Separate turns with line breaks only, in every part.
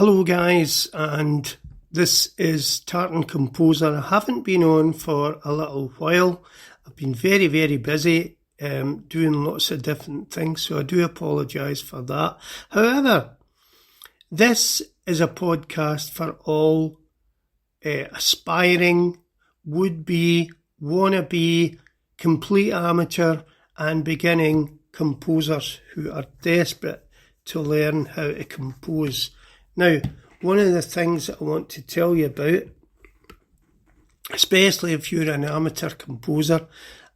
Hello guys, and this is Tartan Composer. I haven't been on for a little while. I've been very busy doing lots of different things, so I do apologise for that. However, this is a podcast for all aspiring, would-be, wanna-be, complete amateur and beginning composers who are desperate to learn how to compose. Now, one of the things that I want to tell you about, especially if you're an amateur composer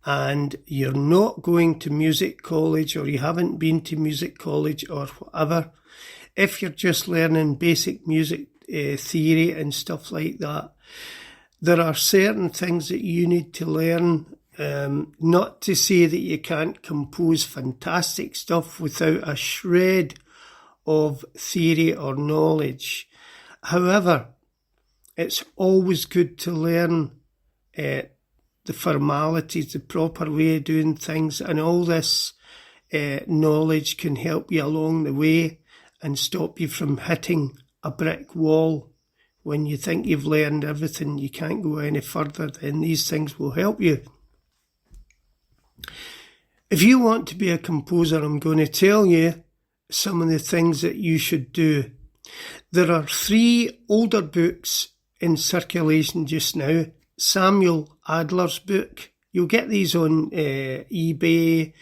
and you're not going to music college or you haven't been to music college or whatever, if you're just learning basic music theory and stuff like that, there are certain things that you need to learn. Not to say that you can't compose fantastic stuff without a shred of theory or knowledge. However, it's always good to learn the formalities, the proper way of doing things, and all this knowledge can help you along the way and stop you from hitting a brick wall. When you think you've learned everything, you can't go any further, then these things will help you. If you want to be a composer, I'm going to tell you some of the things that you should do. There are 3 older books in circulation just now. Samuel Adler's book. You'll get these on eBay,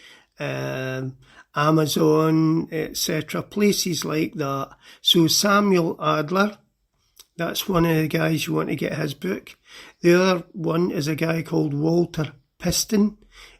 Amazon, etc., places like that. So Samuel Adler, that's one of the guys you want to get his book. The other one is a guy called Walter Piston.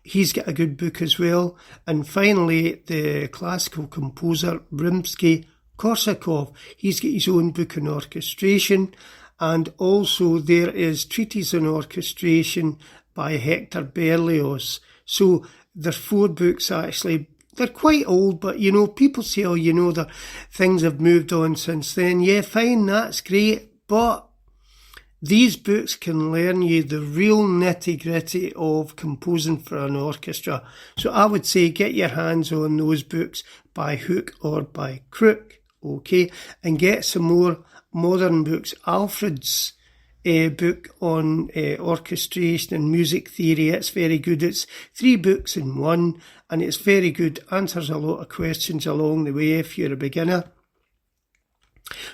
He's got a good book as well. And finally, the classical composer Rimsky-Korsakov. He's got his own book on orchestration. And also there is Treatise on Orchestration by Hector Berlioz. So there's 4 books actually. They're quite old, but people say, the things have moved on since then. Yeah, fine, that's great. But these books can learn you the real nitty-gritty of composing for an orchestra. So I would say get your hands on those books by hook or by crook, okay? And get some more modern books. Alfred's book on orchestration and music theory, it's very good. It's 3 books in one, and it's very good. Answers a lot of questions along the way if you're a beginner.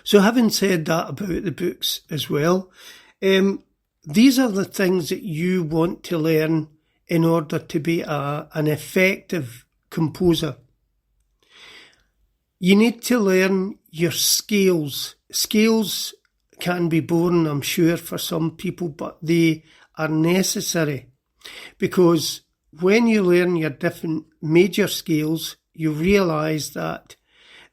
So having said that about the books as well, these are the things that you want to learn in order to be an effective composer. You need to learn your scales. Scales can be boring, I'm sure, for some people, but they are necessary, because when you learn your different major scales, you realise that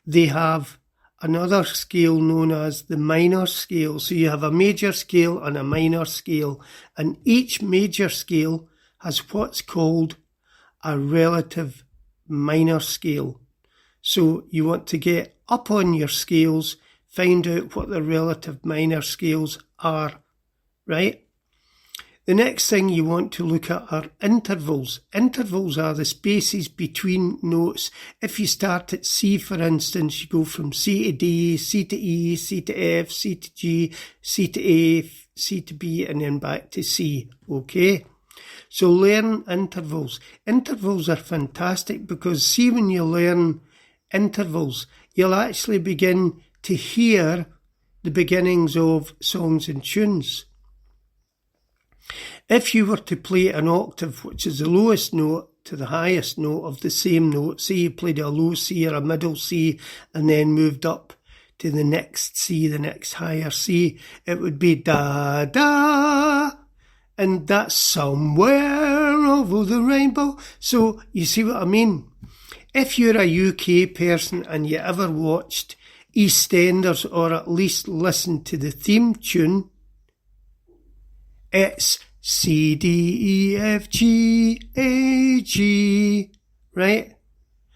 they have another scale known as the minor scale. So you have a major scale and a minor scale, and each major scale has what's called a relative minor scale. So you want to get up on your scales, find out what the relative minor scales are, right? The next thing you want to look at are intervals. Intervals are the spaces between notes. If you start at C, for instance, you go from C to D, C to E, C to F, C to G, C to A, C to B, and then back to C, okay? So learn intervals. Intervals are fantastic because, see, when you learn intervals, you'll actually begin to hear the beginnings of songs and tunes. If you were to play an octave, which is the lowest note, to the highest note of the same note, say you played a low C or a middle C and then moved up to the next C, the next higher C, it would be da, da, and that's somewhere over the rainbow. So you see what I mean? If you're a UK person and you ever watched EastEnders or at least listened to the theme tune, it's C, D, E, F, G, A, G, right?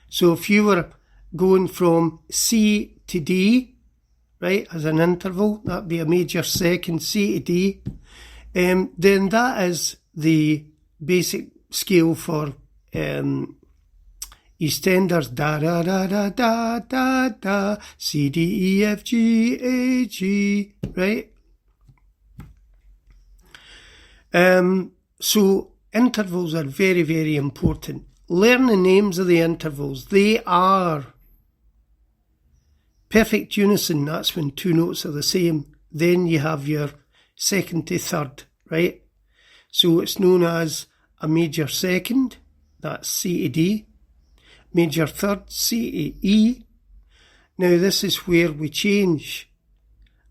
So if you were going from C to D, right, as an interval, that'd be a major second, C to D, then that is the basic scale for EastEnders, da da da da da da da, C D E F G A G, right? So intervals are very, very important. Learn the names of the intervals. They are perfect unison. That's when two notes are the same. Then you have your second to third, right? So it's known as a major second, that's C to D. Major third, C to E. Now this is where we change.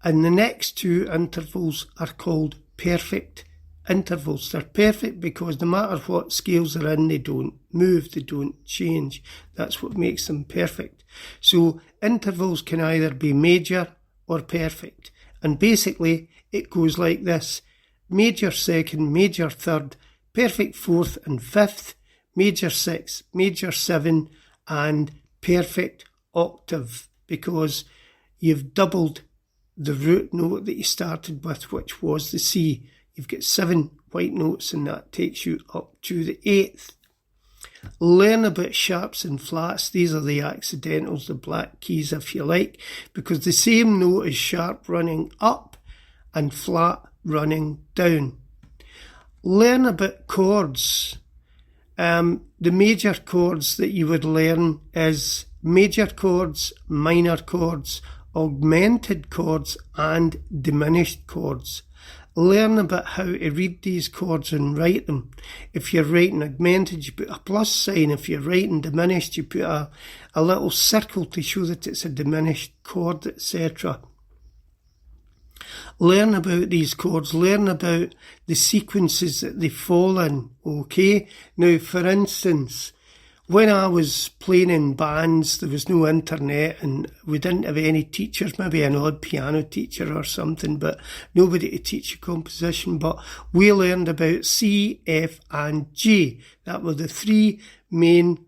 And the next two intervals are called perfect intervals. They're perfect because no matter what scales they're in, they don't move, they don't change. That's what makes them perfect. So intervals can either be major or perfect. And basically it goes like this: major second, major third, perfect fourth and fifth, major sixth, major seven, and perfect octave, because you've doubled the root note that you started with, which was the C. You've got 7 white notes, and that takes you up to the 8th. Learn about sharps and flats. These are the accidentals, the black keys, if you like, because the same note is sharp running up and flat running down. Learn about chords. The major chords that you would learn is major chords, minor chords, augmented chords, and diminished chords. Learn about how to read these chords and write them. If you're writing augmented, you put a plus sign. If you're writing diminished, you put a little circle to show that it's a diminished chord, etc. Learn about these chords. Learn about the sequences that they fall in, okay? Now, for instance, when I was playing in bands, there was no internet and we didn't have any teachers, maybe an odd piano teacher or something, but nobody to teach you composition. But we learned about C, F and G. That were the three main,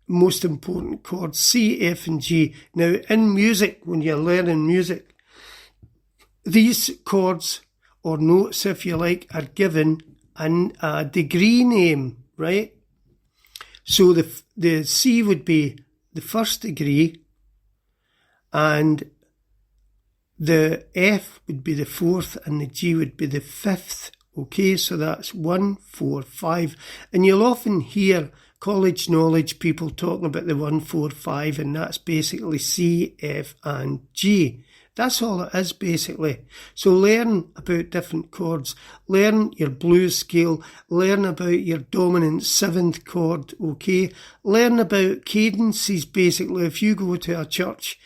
most important chords, C, F and G. Now, in music, when you're learning music, these chords, or notes if you like, are given a degree name, right? So the C would be the first degree, and the F would be the fourth, and the G would be the fifth. Okay, so that's 1, 4, 5. And you'll often hear college knowledge people talking about the 1, 4, 5, and that's basically C, F, and G. That's all it is, basically. So learn about different chords. Learn your blues scale. Learn about your dominant 7th chord, okay? Learn about cadences, basically. If you go to a church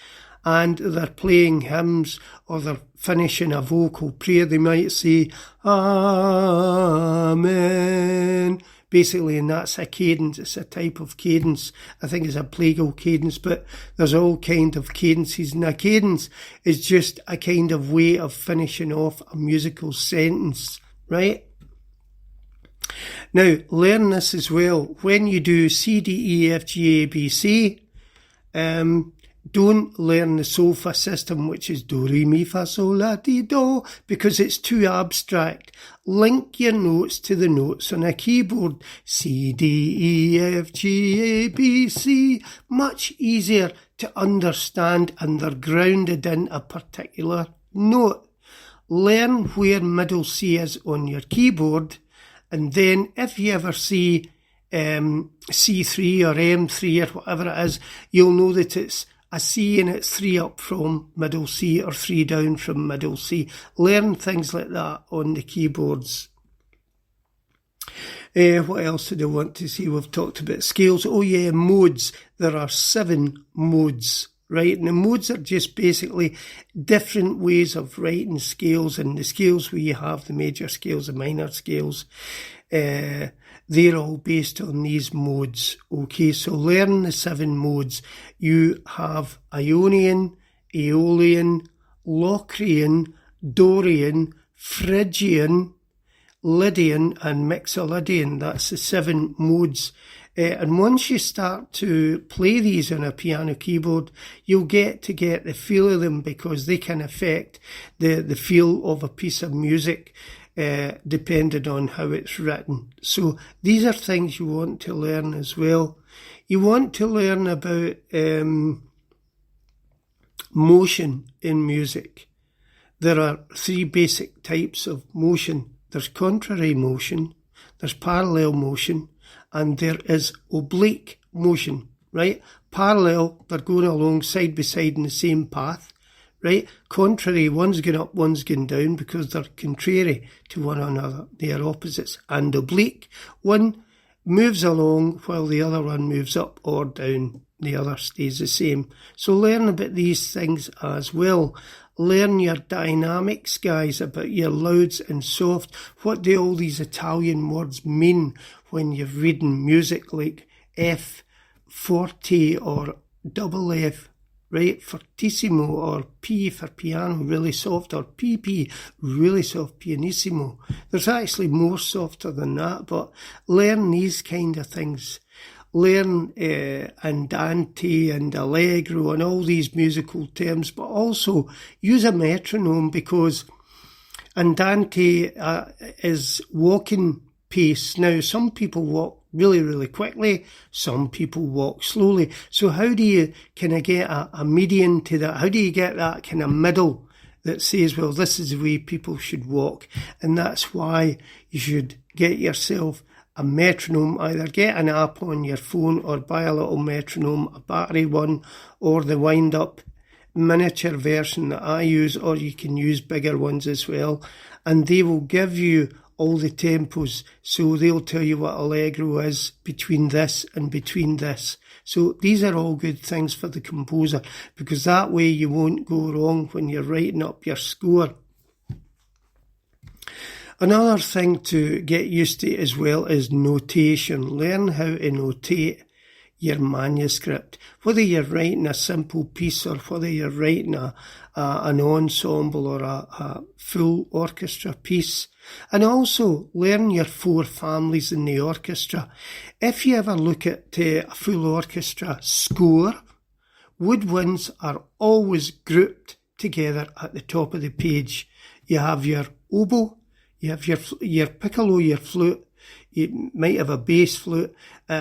and they're playing hymns or they're finishing a vocal prayer, they might say, Amen. Basically, and that's a cadence. It's a type of cadence. I think it's a plagal cadence, but there's all kind of cadences. And a cadence is just a kind of way of finishing off a musical sentence, right? Now, learn this as well. When you do C, D, E, F, G, A, B, C, don't learn the solfa system, which is do, re, mi, fa, sol, la, ti, do, because it's too abstract. Link your notes to the notes on a keyboard. C, D, E, F, G, A, B, C. Much easier to understand, and they're grounded in a particular note. Learn where middle C is on your keyboard, and then if you ever see C3 or M3 or whatever it is, you'll know that it's a C and it's 3 up from middle C or 3 down from middle C. Learn things like that on the keyboards. What else did I want to see? We've talked about scales. Oh yeah, modes. There are 7 modes, right? And the modes are just basically different ways of writing scales, and the scales where you have the major scales, the minor scales, they're all based on these modes. Okay, so learn the 7 modes. You have Ionian, Aeolian, Locrian, Dorian, Phrygian, Lydian and Mixolydian. That's the 7 modes. And once you start to play these on a piano keyboard, you'll get the feel of them, because they can affect the feel of a piece of music, depending on how it's written. So these are things you want to learn as well. You want to learn about motion in music. There are 3 basic types of motion. There's contrary motion, there's parallel motion, and there is oblique motion, right? Parallel, they're going along side by side in the same path, right? Contrary, one's going up, one's going down because they're contrary to one another. They are opposites. And oblique, one moves along while the other one moves up or down. The other stays the same. So learn about these things as well. Learn your dynamics, guys, about your louds and soft. What do all these Italian words mean when you're reading music like F forte or double F, right? Fortissimo, or P for piano, really soft, or PP, really soft, pianissimo. There's actually more softer than that, but learn these kind of things. Learn andante and allegro and all these musical terms, but also use a metronome, because andante is walking pace. Now, some people walk really, really quickly. Some people walk slowly. So how do you kind of get a median to that? How do you get that kind of middle that says, well, this is the way people should walk? And that's why you should get yourself a metronome. Either get an app on your phone or buy a little metronome, a battery one, or the wind-up miniature version that I use, or you can use bigger ones as well. And they will give you all the tempos. So they'll tell you what allegro is between this and between this. So these are all good things for the composer, because that way you won't go wrong when you're writing up your score. Another thing to get used to as well is notation. Learn how to notate your manuscript. Whether you're writing a simple piece or whether you're writing an ensemble or a full orchestra piece. And also learn your 4 families in the orchestra. If you ever look at a full orchestra score, woodwinds are always grouped together at the top of the page. You have your oboe, you have your piccolo, your flute, you might have a bass flute,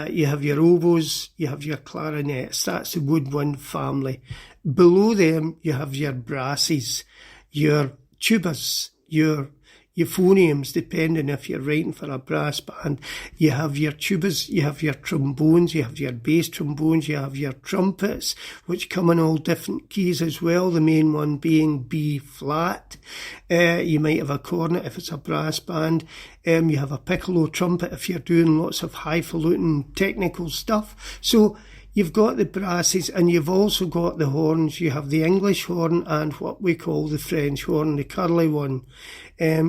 you have your oboes, you have your clarinets. That's the woodwind family. Below them, you have your brasses, your tubas, your euphoniums, depending if you're writing for a brass band. You have your tubas, you have your trombones, you have your bass trombones, you have your trumpets, which come in all different keys as well, the main one being B flat. You might have a cornet if it's a brass band. You have a piccolo trumpet if you're doing lots of highfalutin technical stuff. So you've got the brasses, and you've also got the horns. You have the English horn and what we call the French horn, the curly one.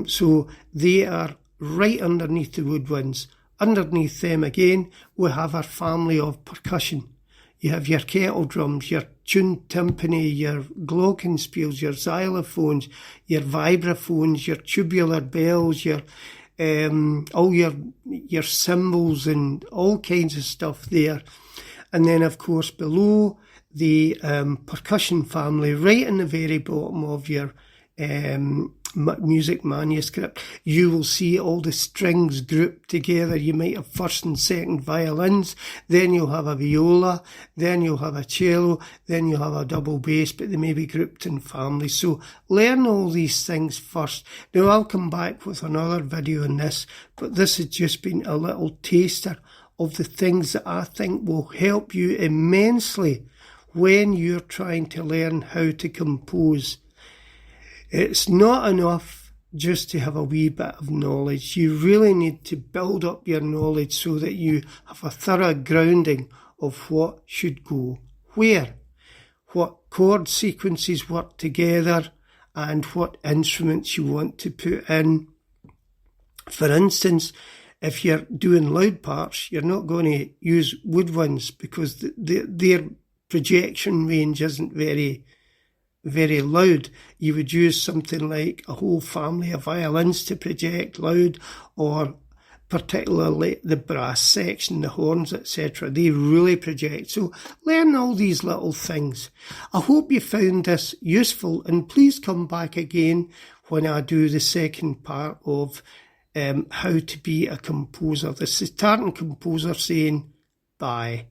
So they are right underneath the woodwinds. Underneath them again, we have our family of percussion. You have your kettle drums, your tuned timpani, your glockenspiels, your xylophones, your vibraphones, your tubular bells, your all your cymbals and all kinds of stuff there. And then, of course, below the percussion family, right in the very bottom of your music manuscript, you will see all the strings grouped together. You might have first and second violins, then you'll have a viola, then you'll have a cello, then you'll have a double bass, but they may be grouped in families. So learn all these things first. Now, I'll come back with another video on this, but this has just been a little taster of the things that I think will help you immensely when you're trying to learn how to compose. It's not enough just to have a wee bit of knowledge. You really need to build up your knowledge so that you have a thorough grounding of what should go where, what chord sequences work together, and what instruments you want to put in. For instance, if you're doing loud parts, you're not going to use woodwinds because their projection range isn't very loud. You would use something like a whole family of violins to project loud, or particularly the brass section, the horns, etc. They really project. So learn all these little things. I hope you found this useful, and please come back again when I do the second part of how to be a composer. This is Tartan Composer saying bye.